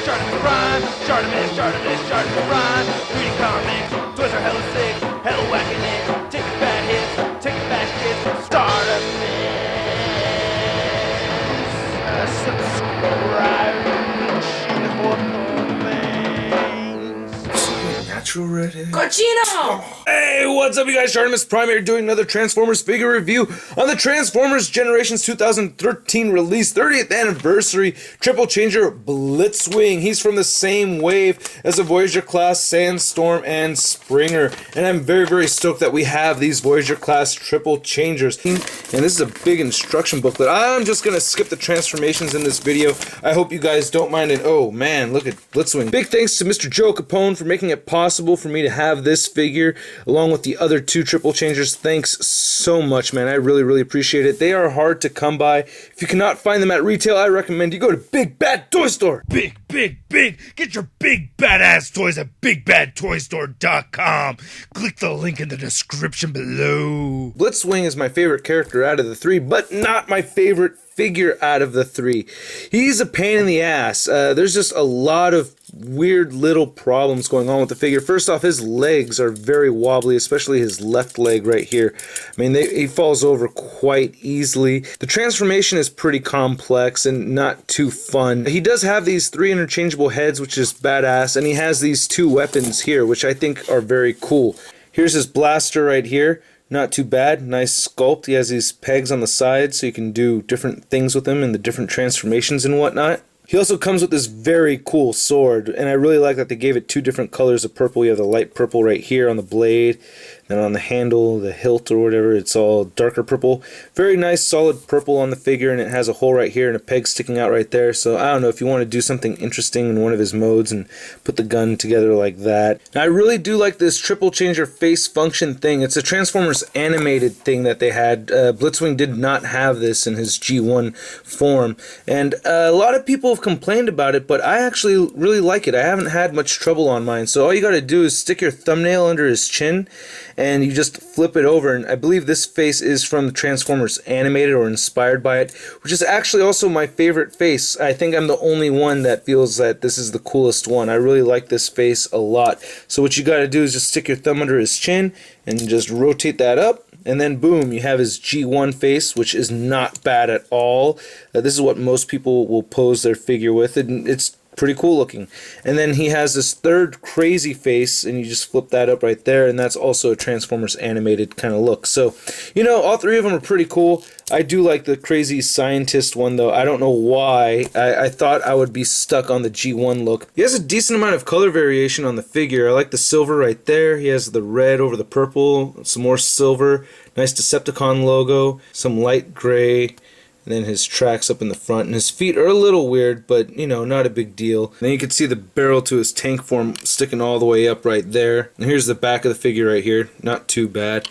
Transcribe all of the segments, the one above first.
Chartemis Prime, Chartemis Prime. Reading comics, toys are hella sick, hella whacking it. Taking bad hits, taking bad shits. Chartemis, subscribe for more things. Natural redhead. Cochino! Hey, what's up, you guys? Chartemis Prime here doing another Transformers figure review on the Transformers Generations 2013 release 30th anniversary triple changer Blitzwing. He's from the same wave as the Voyager class, Sandstorm, and Springer. And I'm very, very stoked that we have these Voyager class triple changers. And this is a big instruction booklet. I'm just going to skip the transformations in this video. I hope you guys don't mind it. Oh man, look at Blitzwing. Big thanks to Mr. Joe Capone for making it possible for me to have this figure along with the other two triple changers. Thanks so much, man. I really, really appreciate it. They are hard to come by. If you cannot find them at retail, I recommend you go to Big Bad Toy Store. Big. Get your big badass toys at bigbadtoystore.com. Click the link in the description below. Blitzwing is my favorite character out of the three, but not my favorite figure out of the three. He's a pain in the ass. There's just a lot of weird little problems going on with the figure. First off, his legs are very wobbly, especially his left leg right here. I mean, he falls over quite easily. The transformation is pretty complex and not too fun. He does have these three interchangeable heads, which is badass, and he has these two weapons here, which I think are very cool. Here's his blaster right here. Not too bad. Nice sculpt. He has these pegs on the side so you can do different things with him and the different transformations and whatnot. He also comes with this very cool sword, and I really like that they gave it two different colors of purple. You have the light purple right here on the blade, and on the handle, the hilt or whatever, it's all darker purple. Very nice solid purple on the figure, and it has a hole right here and a peg sticking out right there. So I don't know if you want to do something interesting in one of his modes and put the gun together like that. Now, I really do like this triple changer face function thing. It's a Transformers animated thing that they had. Blitzwing did not have this in his G1 form, and a lot of people have complained about it, but I actually really like it. I haven't had much trouble on mine. So all you got to do is stick your thumbnail under his chin and you just flip it over, and I believe this face is from the Transformers animated or inspired by it, which is actually also my favorite face. I think I'm the only one that feels that this is the coolest one. I really like this face a lot. So what you got to do is just stick your thumb under his chin and just rotate that up, and then boom, you have his G1 face, which is not bad at all. This is what most people will pose their figure with, and it's pretty cool looking. And then he has this third crazy face, and you just flip that up right there, and that's also a Transformers animated kind of look. So, you know, all three of them are pretty cool. I do like the crazy scientist one, though. I don't know why. I thought I would be stuck on the G1 look. He has a decent amount of color variation on the figure. I like the silver right there. He has the red over the purple, some more silver, nice Decepticon logo, some light gray, and then his tracks up in the front, and his feet are a little weird, but you know, not a big deal. And then you can see the barrel to his tank form sticking all the way up right there. And here's the back of the figure right here, not too bad.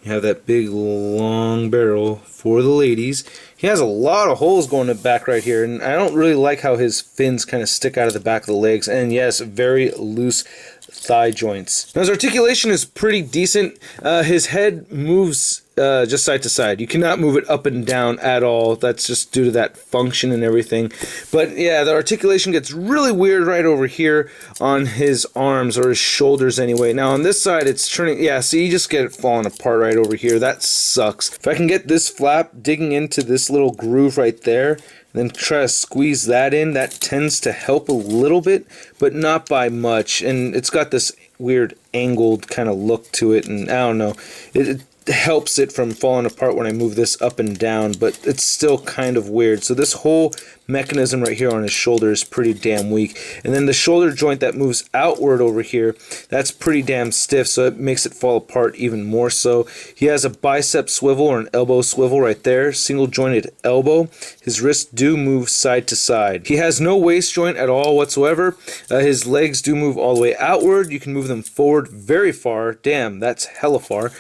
You have that big long barrel for the ladies. He has a lot of holes going in the back right here, and I don't really like how his fins kind of stick out of the back of the legs. And yes, very loose thigh joints. Now his articulation is pretty decent. His head moves just side to side. You cannot move it up and down at all. That's just due to that function and everything. But yeah, the articulation gets really weird right over here on his arms, or his shoulders anyway. Now on this side it's turning, yeah, see, you just get it falling apart right over here. That sucks. If I can get this flap digging into this little groove right there, then try to squeeze that in, that tends to help a little bit, but not by much. And it's got this weird angled kind of look to it, and I don't know, it helps it from falling apart when I move this up and down, but it's still kind of weird. So this whole mechanism right here on his shoulder is pretty damn weak. And then the shoulder joint that moves outward over here, that's pretty damn stiff, so it makes it fall apart even more so. He has a bicep swivel or an elbow swivel right there, single jointed elbow. His wrists do move side to side. He has no waist joint at all whatsoever. His legs do move all the way outward. You can move them forward very far. Damn, that's hella far.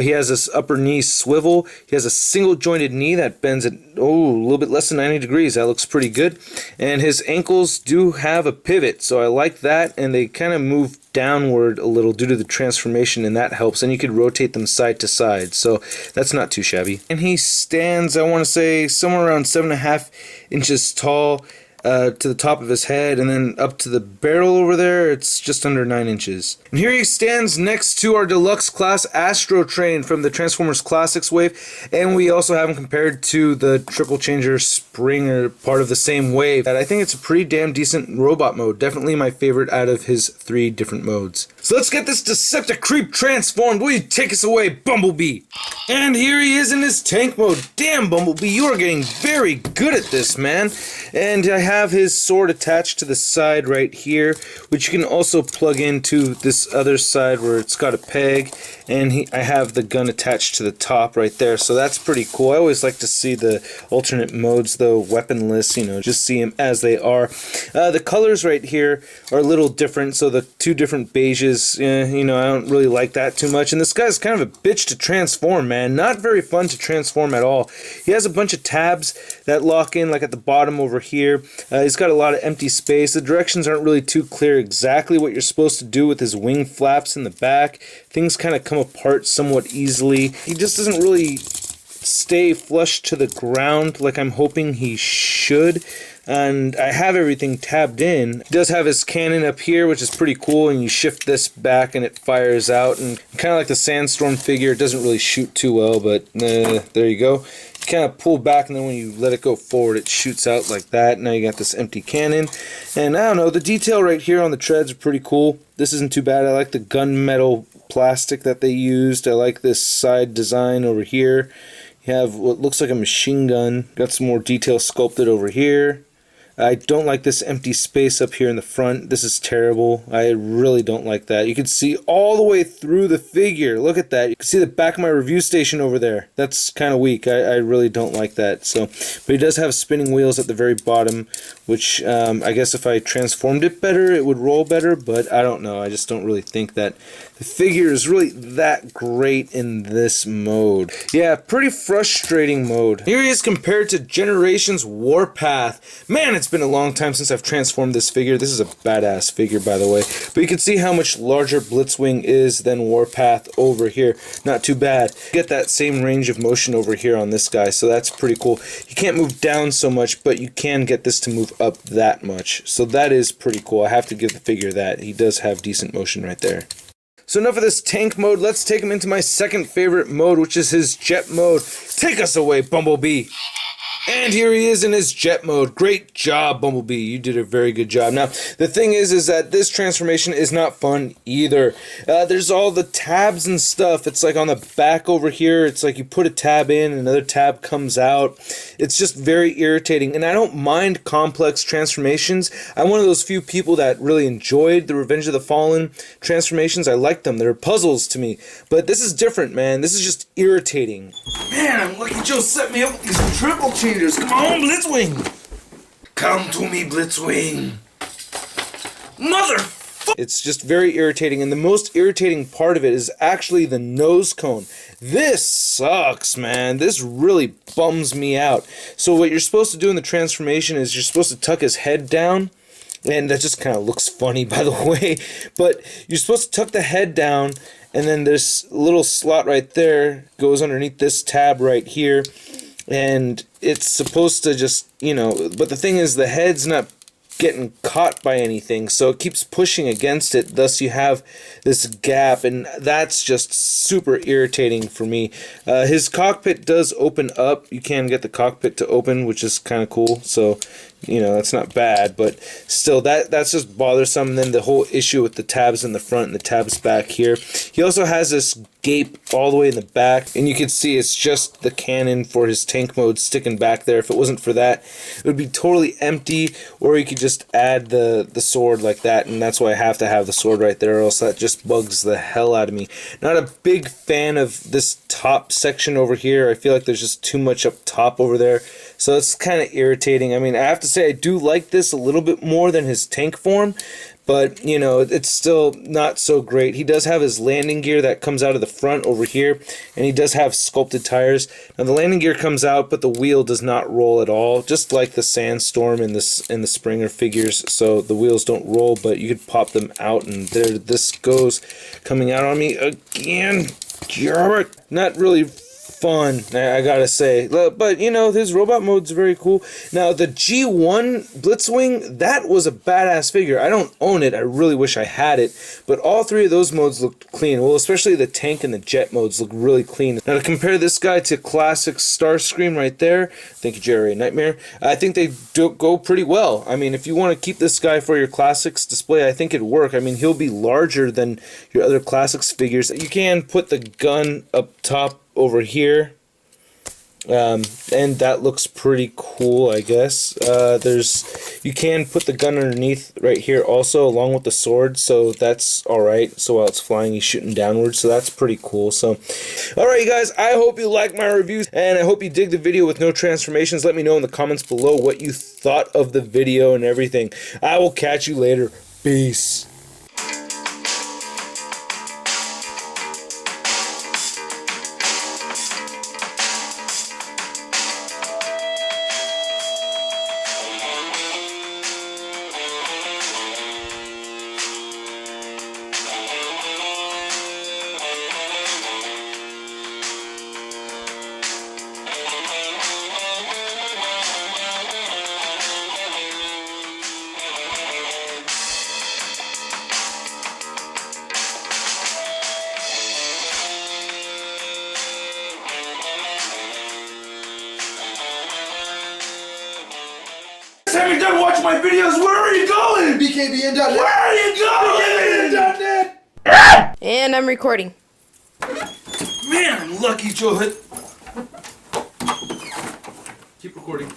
He has this upper knee swivel. He has a single jointed knee that bends at a little bit less than 90 degrees. That looks pretty good. And his ankles do have a pivot, so I like that, and they kind of move downward a little due to the transformation, and that helps. And you could rotate them side to side, so that's not too shabby. And he stands, I want to say, somewhere around 7.5 inches tall. to the top of his head, and then up to the barrel over there, it's just under 9 inches. And here he stands next to our deluxe class Astro Train from the Transformers Classics wave, and we also have him compared to the Triple Changer Springer, part of the same wave. And I think it's a pretty damn decent robot mode, definitely my favorite out of his 3 different modes. So let's get this Decepticreep transformed. Will you take us away, Bumblebee? And here he is in his tank mode. Damn, Bumblebee, you are getting very good at this, man. And I have his sword attached to the side right here, which you can also plug into this other side where it's got a peg, and I have the gun attached to the top right there, so that's pretty cool. I always like to see the alternate modes, though, weaponless, you know, just see them as they are. The colors right here are a little different, so the 2 different beiges, you know, I don't really like that too much, and this guy's kind of a bitch to transform, man. Not very fun to transform at all. He has a bunch of tabs that lock in, like at the bottom over here. He's got a lot of empty space. The directions aren't really too clear exactly what you're supposed to do with his wing flaps in the back. Things kind of come apart somewhat easily. He just doesn't really stay flush to the ground like I'm hoping he should. And I have everything tabbed in. He does have his cannon up here, which is pretty cool, and you shift this back and it fires out, and kind of like the Sandstorm figure, it doesn't really shoot too well, but there you go. You kind of pull back, and then when you let it go forward, it shoots out like that. Now you got this empty cannon, and I don't know, the detail right here on the treads are pretty cool. This isn't too bad. I like the gunmetal plastic that they used. I like this side design over here. You have what looks like a machine gun. Got some more detail sculpted over here. I don't like this empty space up here in the front. This is terrible. I really don't like that. You can see all the way through the figure. Look at that. You can see the back of my review station over there. That's kind of weak. I really don't like that. So, but he does have spinning wheels at the very bottom, which I guess if I transformed it better, it would roll better, but I don't know. I just don't really think that the figure is really that great in this mode. Yeah, pretty frustrating mode. Here he is compared to Generations Warpath. Man, it's been a long time since I've transformed this figure. This is a badass figure, by the way. But you can see how much larger Blitzwing is than Warpath over here. Not too bad. Get that same range of motion over here on this guy, so that's pretty cool. You can't move down so much, but you can get this to move up that much. So that is pretty cool. I have to give the figure that. He does have decent motion right there. So enough of this tank mode. Let's take him into my second favorite mode, which is his jet mode. Take us away, Bumblebee. And here he is in his jet mode. Great job, Bumblebee. You did a very good job. Now, the thing is that this transformation is not fun either. There's all the tabs and stuff. It's like on the back over here. It's like you put a tab in, another tab comes out. It's just very irritating. And I don't mind complex transformations. I'm one of those few people that really enjoyed the Revenge of the Fallen transformations. I like them. They're puzzles to me. But this is different, man. This is just irritating. Man, Lucky Joe set me up with these triple changers. Come on, Blitzwing! Come to me, Blitzwing! It's just very irritating, and the most irritating part of it is actually the nose cone. This sucks, man. This really bums me out. So what you're supposed to do in the transformation is you're supposed to tuck his head down, and that just kind of looks funny, by the way, but you're supposed to tuck the head down, and then this little slot right there goes underneath this tab right here, and it's supposed to just, you know, but the thing is the head's not getting caught by anything, so it keeps pushing against it, thus you have this gap, and that's just super irritating for me. His cockpit does open up. You can get the cockpit to open, which is kind of cool, so you know, that's not bad, but still, that's just bothersome. And then the whole issue with the tabs in the front and the tabs back here. He also has this gape all the way in the back, and you can see it's just the cannon for his tank mode sticking back there. If it wasn't for that, it would be totally empty, or you could just add the sword like that, and that's why I have to have the sword right there, or else that just bugs the hell out of me. Not a big fan of this top section over here. I feel like there's just too much up top over there, so it's kind of irritating. I mean, I have to say I do like this a little bit more than his tank form, but you know, it's still not so great. He does have his landing gear that comes out of the front over here, and he does have sculpted tires. Now the landing gear comes out, but the wheel does not roll at all, just like the Sandstorm in the Springer figures. So the wheels don't roll, but you could pop them out, and there this goes, coming out on me again. Not really fun, I gotta say. But, you know, his robot mode's very cool. Now, the G1 Blitzwing, that was a badass figure. I don't own it. I really wish I had it. But all three of those modes looked clean. Well, especially the tank and the jet modes look really clean. Now, to compare this guy to classic Starscream right there, thank you, Jerry Nightmare, I think they do go pretty well. I mean, if you want to keep this guy for your classics display, I think it'd work. I mean, he'll be larger than your other classics figures. You can put the gun up top over here, and that looks pretty cool, I guess. You can put the gun underneath right here also, along with the sword, so that's alright. So while it's flying, he's shooting downwards, so that's pretty cool. So, alright, you guys, I hope you like my reviews, and I hope you dig the video with no transformations. Let me know in the comments below what you thought of the video and everything. I will catch you later. Peace. Have you done watching my videos? Where are you going? BKBN.net. Where are you going? BKBN.net. And I'm recording. Man, I'm lucky, Joe. Keep recording.